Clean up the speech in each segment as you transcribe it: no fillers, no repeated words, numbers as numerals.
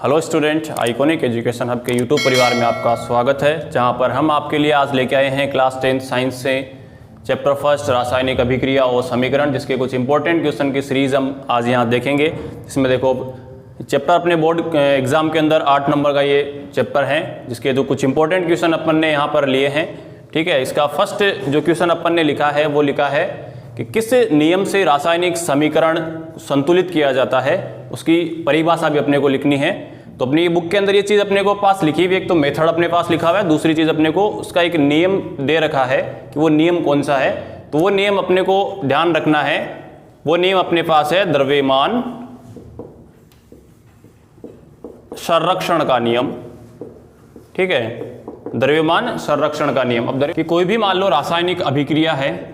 Hello student, iconic education hub के YouTube परिवार में आपका स्वागत है, जहां पर हम आपके लिए आज लेके आए हैं क्लास 10 साइंस से चैप्टर फर्स्ट रासायनिक अभिक्रिया और समीकरण, जिसके कुछ इंपॉर्टेंट क्वेश्चन की सीरीज हम आज यहां देखेंगे। इसमें देखो चैप्टर अपने बोर्ड एग्जाम के अंदर 8 नंबर का ये चैप्टर है, जिसके जो कुछ इंपॉर्टेंट क्वेश्चन अपन ने यहाँ पर लिए हैं। ठीक है, इसका फर्स्ट जो क्वेश्चन अपन ने लिखा है वो लिखा है कि किस नियम से रासायनिक समीकरण संतुलित किया जाता है, उसकी परिभाषा भी अपने को लिखनी है। तो अपनी बुक के अंदर ये चीज़ अपने को पास लिखी हुई, एक तो मेथड अपने पास लिखा हुआ है, दूसरी चीज़ अपने को उसका एक नियम दे रखा है कि वो नियम कौन सा है। तो वो नियम अपने को ध्यान रखना है। वो नियम अपने पास है द्रव्यमान संरक्षण का नियम। ठीक है, द्रव्यमान संरक्षण का नियम। अब कि कोई भी मान लो रासायनिक अभिक्रिया है,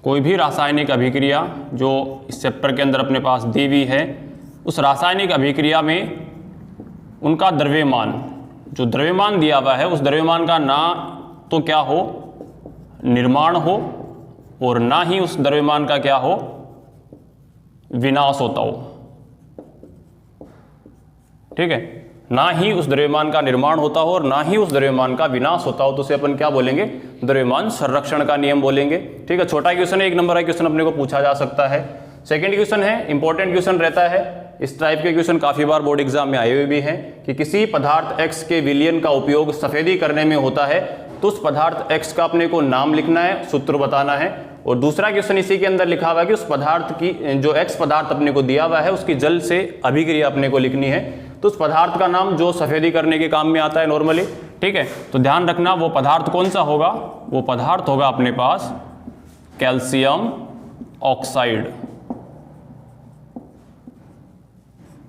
कोई भी रासायनिक अभिक्रिया जो इस चैप्टर के अंदर अपने पास दी हुई है, उस रासायनिक अभिक्रिया में उनका द्रव्यमान, जो द्रव्यमान दिया हुआ है, उस द्रव्यमान का ना तो क्या हो, निर्माण हो, और ना ही उस द्रव्यमान का क्या हो, विनाश होता हो। ठीक है, ना ही उस द्रव्यमान का निर्माण होता हो और ना ही उस द्रव्यमान का विनाश होता हो, तो उसे अपन क्या बोलेंगे, द्रव्यमान संरक्षण का नियम बोलेंगे। ठीक है, छोटा क्वेश्चन है, 1 नंबर का क्वेश्चन अपने को पूछा जा सकता है। सेकंड क्वेश्चन है, इंपॉर्टेंट क्वेश्चन रहता है, इस टाइप के क्वेश्चन काफी बार बोर्ड एग्जाम में आए हुए भी हैं कि किसी पदार्थ X के विलयन का उपयोग सफेदी करने में होता है, तो उस पदार्थ X का अपने को नाम लिखना है, सूत्र बताना है। और दूसरा क्वेश्चन इसी के अंदर लिखा हुआ है कि उस पदार्थ की, जो X पदार्थ अपने को दिया हुआ है, उसकी जल से अभिक्रिया अपने को लिखनी है, तो उस पदार्थ का नाम जो सफेदी करने के काम में आता है नॉर्मली। ठीक है, तो ध्यान रखना वो पदार्थ कौन सा होगा, वो पदार्थ होगा अपने पास कैल्शियम ऑक्साइड।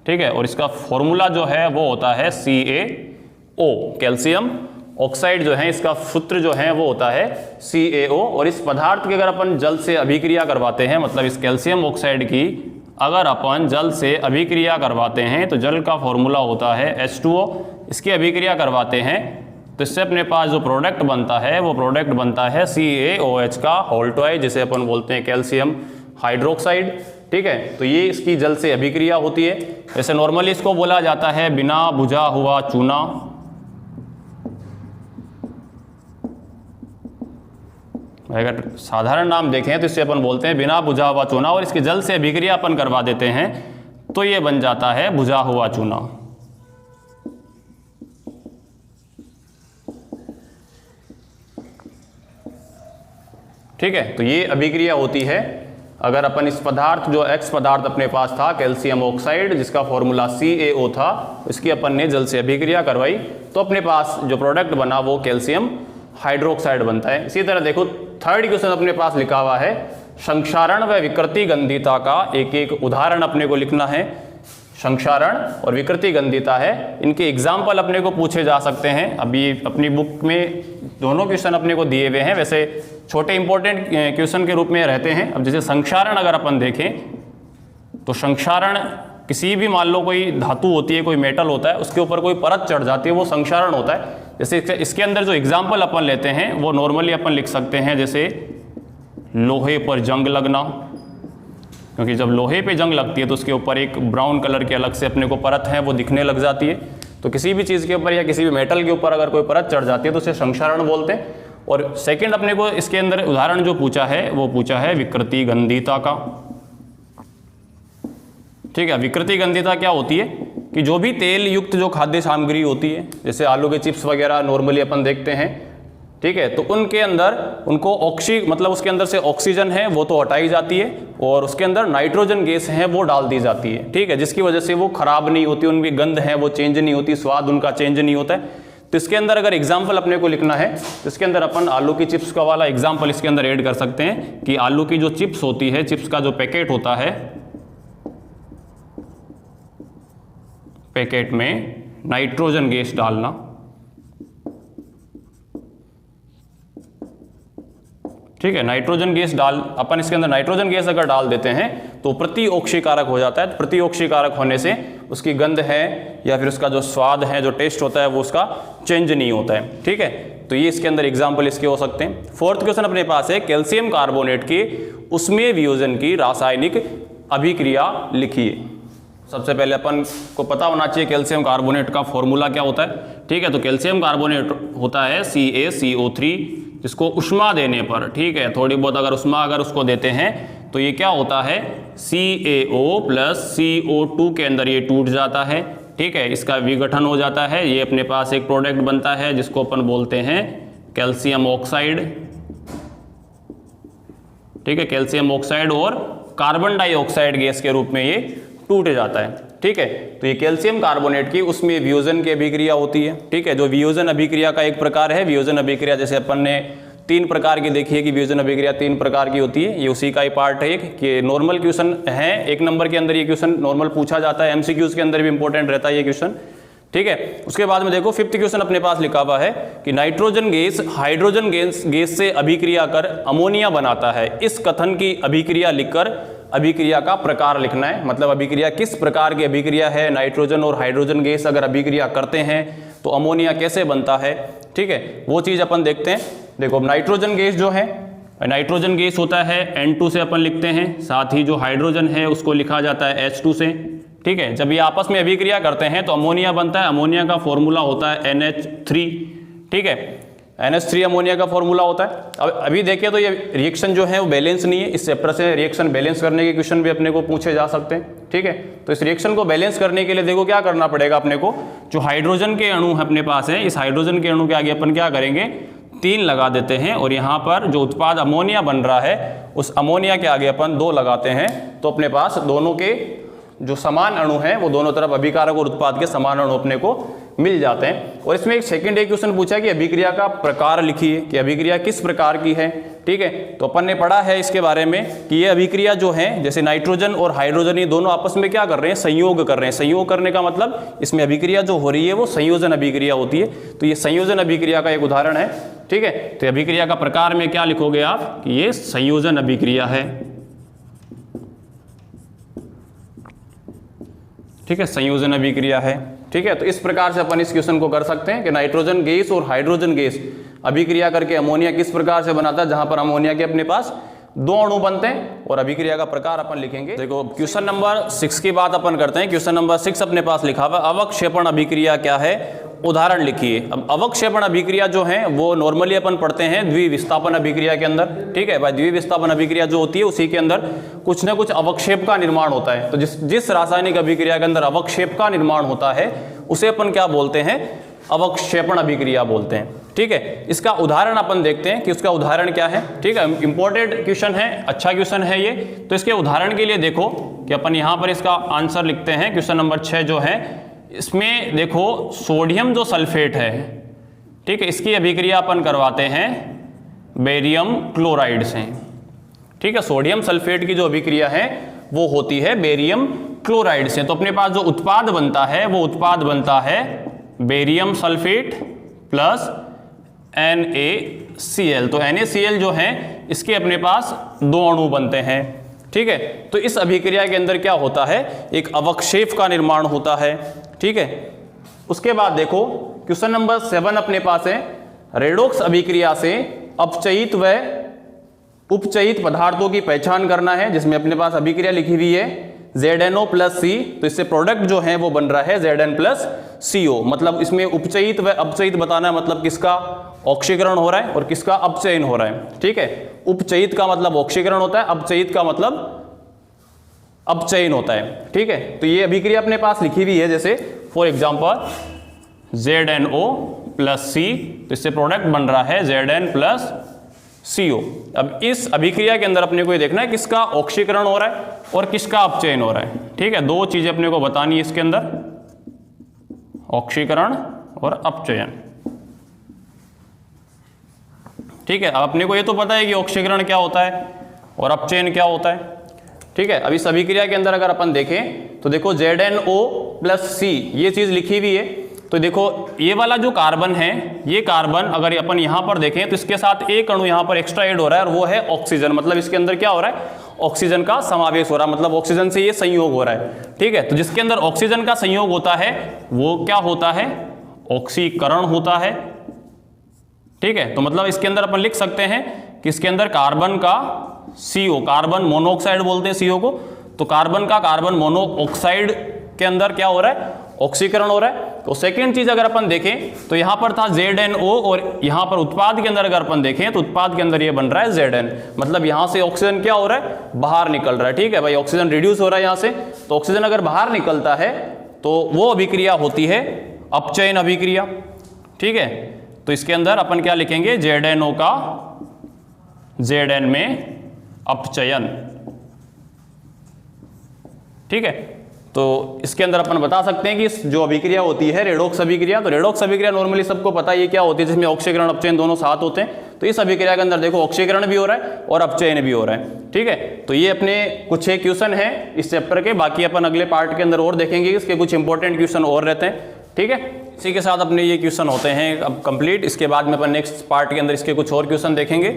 ठीक है, और इसका फॉर्मूला जो है वो होता है CaO। कैल्शियम ऑक्साइड जो है, इसका सूत्र जो है वो होता है CaO। और इस पदार्थ की अगर अपन जल से अभिक्रिया करवाते हैं, मतलब इस कैल्शियम ऑक्साइड की अगर अपन जल से अभिक्रिया करवाते हैं, तो जल का फॉर्मूला होता है H2O। इसकी अभिक्रिया करवाते हैं तो इससे अपने पास जो प्रोडक्ट बनता है वो प्रोडक्ट बनता है CaOH का होल ट्वाइस, जिसे अपन बोलते हैं कैल्शियम हाइड्रोक्साइड। ठीक है, तो ये इसकी जल से अभिक्रिया होती है। वैसे नॉर्मली इसको बोला जाता है बिना बुझा हुआ चूना। अगर साधारण नाम देखें तो इसे अपन बोलते हैं बिना बुझा हुआ चूना, और इसकी जल से अभिक्रिया अपन करवा देते हैं तो ये बन जाता है बुझा हुआ चूना। ठीक है, तो ये अभिक्रिया होती है। अगर अपन इस पदार्थ, जो X पदार्थ अपने पास था कैल्शियम ऑक्साइड, जिसका फॉर्मूला CaO था, इसकी अपन ने जल से अभिक्रिया करवाई तो अपने पास जो प्रोडक्ट बना वो कैल्शियम हाइड्रोक्साइड बनता है। इसी तरह देखो थर्ड क्वेश्चन अपने पास लिखा हुआ है, संक्षारण व विकृति गंधिता का एक एक उदाहरण अपने को लिखना है। संक्षारण और विकृति गंधिता है, इनके एग्जाम्पल अपने को पूछे जा सकते हैं। अभी अपनी बुक में दोनों क्वेश्चन अपने को दिए हुए हैं, वैसे छोटे इंपॉर्टेंट क्वेश्चन के रूप में रहते हैं। अब जैसे संक्षारण अगर अपन देखें तो संक्षारण किसी भी, मान लो कोई धातु होती है, कोई मेटल होता है, उसके ऊपर कोई परत चढ़ जाती है, वो संक्षारण होता है। जैसे इसके अंदर जो एग्जाम्पल अपन लेते हैं वो नॉर्मली अपन लिख सकते हैं, जैसे लोहे पर जंग लगना, क्योंकि जब लोहे पे जंग लगती है तो उसके ऊपर एक ब्राउन कलर की अलग से अपने को परत है वो दिखने लग जाती है। तो किसी भी चीज़ के ऊपर या किसी भी मेटल के ऊपर अगर कोई परत चढ़ जाती है तो उसे संक्षारण बोलते हैं। और सेकंड अपने को इसके अंदर उदाहरण जो पूछा है वो पूछा है विकृति गंधिता का। ठीक है, विकृति गंधिता क्या होती है कि जो भी तेल युक्त जो खाद्य सामग्री होती है, जैसे आलू के चिप्स वगैरह नॉर्मली अपन देखते हैं, ठीक है, तो उनके अंदर उनको मतलब उसके अंदर से ऑक्सीजन है वो तो हटाई जाती है और उसके अंदर नाइट्रोजन गैस है वो डाल दी जाती है। ठीक है, जिसकी वजह से वो खराब नहीं होती, उनकी गंध है वो चेंज नहीं होती, स्वाद उनका चेंज नहीं होता है। तो इसके अंदर अगर एग्जाम्पल अपने को लिखना है तो इसके अंदर अपन आलू की चिप्स का वाला एग्जाम्पल इसके अंदर ऐड कर सकते हैं कि आलू की जो चिप्स होती है, चिप्स का जो पैकेट होता है, पैकेट में नाइट्रोजन गैस डालना। ठीक है, नाइट्रोजन गैस अपन इसके अंदर नाइट्रोजन गैस अगर डाल देते हैं तो प्रतिओक्षीकारक हो जाता है। प्रतिओक्षीकारक होने से उसकी गंध है या फिर उसका जो स्वाद है, जो टेस्ट होता है, वो उसका चेंज नहीं होता है। ठीक है, तो ये इसके अंदर एग्जाम्पल इसके हो सकते हैं। फोर्थ क्वेश्चन अपने पास है कैल्शियम कार्बोनेट के उसमें वियोजन की रासायनिक अभिक्रिया लिखिए। सबसे पहले अपन को पता होना चाहिए कैल्शियम कार्बोनेट का फॉर्मूला क्या होता है। ठीक है, तो कैल्शियम कार्बोनेट होता है CaCO3, जिसको उष्मा देने पर, ठीक है, थोड़ी बहुत अगर उष्मा अगर उसको देते हैं तो ये क्या होता है, CaO प्लस CO2 के अंदर ये टूट जाता है। ठीक है, इसका विघटन हो जाता है, ये अपने पास एक प्रोडक्ट बनता है जिसको अपन बोलते हैं कैल्शियम ऑक्साइड। ठीक है, कैल्शियम ऑक्साइड और कार्बन डाइऑक्साइड गैस के रूप में ये टूट जाता है। ठीक है, तो ये कैल्शियम कार्बोनेट की उसमें वियोजन की अभिक्रिया होती है। ठीक है, जो वियोजन अभिक्रिया का एक प्रकार है, वियोजन अभिक्रिया जैसे अपन ने 3 प्रकार की देखी है कि वियोजन अभिक्रिया 3 प्रकार की होती है, ये उसी का ही पार्ट है कि नॉर्मल क्वेश्चन है 1 नंबर के अंदर ये क्वेश्चन नॉर्मल पूछा जाता है, MCQs के अंदर भी इंपॉर्टेंट रहता है ये क्वेश्चन। ठीक है, उसके बाद में देखो 5th क्वेश्चन अपने पास लिखा हुआ है कि नाइट्रोजन गैस हाइड्रोजन गैस से अभिक्रिया कर अमोनिया बनाता है। इस कथन की अभिक्रिया लिखकर अभिक्रिया का प्रकार लिखना है, मतलब अभिक्रिया किस प्रकार की अभिक्रिया है, नाइट्रोजन और हाइड्रोजन गैस अगर अभिक्रिया करते हैं तो अमोनिया कैसे बनता है। ठीक है, वो चीज अपन देखते हैं। देखो नाइट्रोजन गैस जो है, नाइट्रोजन गैस होता है N2 से अपन लिखते हैं, साथ ही जो हाइड्रोजन है उसको लिखा जाता है H2 से। ठीक है, जब ये आपस में अभिक्रिया करते हैं तो अमोनिया बनता है, अमोनिया का फॉर्मूला होता है NH3। ठीक है, NH3 अमोनिया का फॉर्मूला होता है। अब अभी देखिए तो ये रिएक्शन जो है वो बैलेंस नहीं है, इस चैप्टर से रिएक्शन बैलेंस करने के क्वेश्चन भी अपने को पूछे जा सकते हैं। ठीक है, तो इस रिएक्शन को बैलेंस करने के लिए देखो क्या करना पड़ेगा अपने को, जो हाइड्रोजन के अणु अपने पास है, इस हाइड्रोजन के अणु के आगे अपन क्या करेंगे 3 लगा देते हैं, और यहाँ पर जो उत्पाद अमोनिया बन रहा है उस अमोनिया के आगे अपन 2 लगाते हैं, तो अपने पास दोनों के जो समान अणु हैं वो दोनों तरफ अभिकारक और उत्पाद के समान अणु अपने को मिल जाते हैं। और इसमें एक सेकंड एक क्वेश्चन पूछा कि अभिक्रिया का प्रकार लिखिए, कि अभिक्रिया किस प्रकार की है। ठीक है, तो अपन ने पढ़ा है इसके बारे में कि ये अभिक्रिया जो है, जैसे नाइट्रोजन और हाइड्रोजन ये दोनों आपस में क्या कर रहे हैं, संयोग कर रहे हैं। संयोग करने का मतलब इसमें अभिक्रिया जो हो रही है वो संयोजन अभिक्रिया होती है, तो ये संयोजन अभिक्रिया का एक उदाहरण है। ठीक है, तो अभिक्रिया का प्रकार में क्या लिखोगे आप कि ये संयोजन अभिक्रिया है। ठीक है, संयोजन अभिक्रिया है। ठीक है, तो इस प्रकार से अपन इस क्वेश्चन को कर सकते हैं कि नाइट्रोजन गैस और हाइड्रोजन गैस अभिक्रिया करके अमोनिया किस प्रकार से बनाता है, जहां पर अमोनिया के अपने पास 2 अणु बनते हैं, और अभिक्रिया का प्रकार अपन लिखेंगे। देखो क्वेश्चन नंबर 6 की बात अपन करते हैं। क्वेश्चन नंबर 6 अपने पास लिखा हुआ अवक्षेपण अभिक्रिया क्या है, उदाहरण लिखिए। अब अवक्षेपण अभिक्रिया जो है वो नॉर्मली अपन पढ़ते हैं द्विविस्थापन अभिक्रिया के अंदर। ठीक है भाई, द्विविस्थापन अभिक्रिया जो होती है उसी के अंदर कुछ ना कुछ अवक्षेप का निर्माण होता है। तो जिस रासायनिक अभिक्रिया के अंदर अवक्षेप का निर्माण होता है उसे अपन क्या बोलते हैं, अवक्षेपण अभिक्रिया बोलते हैं। ठीक है, इसका उदाहरण अपन देखते हैं कि उसका उदाहरण क्या है। ठीक है, इंपॉर्टेंट क्वेश्चन है, अच्छा क्वेश्चन है ये। तो इसके उदाहरण के लिए देखो कि अपन यहाँ पर इसका आंसर लिखते हैं। क्वेश्चन नंबर 6 जो है, इसमें देखो सोडियम जो सल्फेट है, ठीक है, इसकी अभिक्रिया अपन करवाते हैं बेरियम क्लोराइड से। ठीक है, सोडियम सल्फेट की जो अभिक्रिया है वो होती है बेरियम क्लोराइड से। तो अपने पास जो उत्पाद बनता है वो उत्पाद बनता है बेरियम सल्फेट प्लस NaCl। तो NaCl जो है इसके अपने पास 2 अणु बनते हैं। ठीक है, तो इस अभिक्रिया के अंदर क्या होता है, एक अवक्षेप का निर्माण होता है। ठीक है, उसके बाद देखो क्वेश्चन नंबर 7 अपने पास है, रेडॉक्स अभिक्रिया से अपचयित व उपचयित पदार्थों की पहचान करना है, जिसमें अपने पास अभिक्रिया लिखी हुई है ZNO प्लस C। तो इससे प्रोडक्ट जो है वो बन रहा है Zn प्लस CO। मतलब इसमें उपचयित व अपचयित बताना है, मतलब किसका ऑक्सीकरण हो रहा है और किसका अपचयन हो रहा है। ठीक है, उपचयित का मतलब ऑक्सीकरण होता है, अपचयित का मतलब अपचयन होता है। ठीक है, तो ये अभिक्रिया अपने पास लिखी हुई है, जैसे for example ZNO plus C, तो इससे प्रोडक्ट बन रहा है Zn प्लस CO। अब इस अभिक्रिया के अंदर अपने को ये देखना है किसका ऑक्सीकरण हो रहा है और किसका अपचयन हो रहा है। ठीक है, 2 चीजें अपने को बतानी है इसके अंदर, ऑक्सीकरण और अपचयन। ठीक है, अब अपने को ये तो पता है कि ऑक्सीकरण क्या होता है और अपचयन क्या होता है। ठीक है, अब इस अभिक्रिया के अंदर अगर अपन देखें तो देखो ZNO प्लस C ये चीज लिखी हुई है। तो देखो ये वाला जो कार्बन है, ये कार्बन अगर अपन यहां पर देखें तो इसके साथ एक अणु यहां पर एक्स्ट्रा ऐड हो रहा है और वो है ऑक्सीजन। मतलब इसके अंदर क्या हो रहा है, ऑक्सीजन का समावेश हो रहा है, मतलब ऑक्सीजन से ये संयोग हो रहा है। ठीक है, तो जिसके अंदर ऑक्सीजन का संयोग होता है वो क्या होता है, ऑक्सीकरण होता है। ठीक है, तो मतलब इसके अंदर अपन लिख सकते हैं कि इसके अंदर कार्बन का CO, कार्बन मोनोऑक्साइड बोलते हैं CO को, तो कार्बन का कार्बन मोनोऑक्साइड के अंदर क्या हो रहा है, ऑक्सीकरण हो रहा है। तो सेकेंड चीज अगर अपन देखें तो यहां पर था ZnO और यहां पर उत्पाद के अंदर अगर अपन देखें तो उत्पाद के अंदर ये बन रहा है Zn, मतलब यहां से ऑक्सीजन क्या हो रहा है, बाहर निकल रहा है। ठीक है भाई, ऑक्सीजन रिड्यूस हो रहा है यहां से, तो ऑक्सीजन अगर बाहर निकलता है तो वो अभिक्रिया होती है अपचयन अभिक्रिया। ठीक है, तो इसके अंदर अपन क्या लिखेंगे, ZnO का Zn में अपचयन। ठीक है, तो इसके अंदर अपन बता सकते हैं कि जो अभिक्रिया होती है रेडॉक्स अभिक्रिया, तो रेडॉक्स अभिक्रिया नॉर्मली सबको पता है ये क्या होती है, जिसमें ऑक्सीकरण अपचयन दोनों साथ होते हैं। तो इस अभिक्रिया के अंदर देखो ऑक्सीकरण भी हो रहा है और अपचयन भी हो रहा है। ठीक है, तो ये अपने कुछ एक क्वेश्चन है इस चैप्टर के, बाकी अपन अगले पार्ट के अंदर और देखेंगे, इसके कुछ इंपॉर्टेंट क्वेश्चन और रहते हैं। ठीक है, इसी के साथ अपने ये क्वेश्चन होते हैं अब कंप्लीट। इसके बाद में अपन नेक्स्ट पार्ट के अंदर इसके कुछ और क्वेश्चन देखेंगे।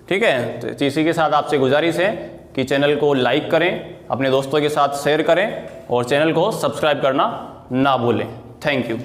ठीक है, तो इसी के साथ आपसे गुजारिश है कि चैनल को लाइक करें, अपने दोस्तों के साथ शेयर करें और चैनल को सब्सक्राइब करना ना भूलें। Thank you.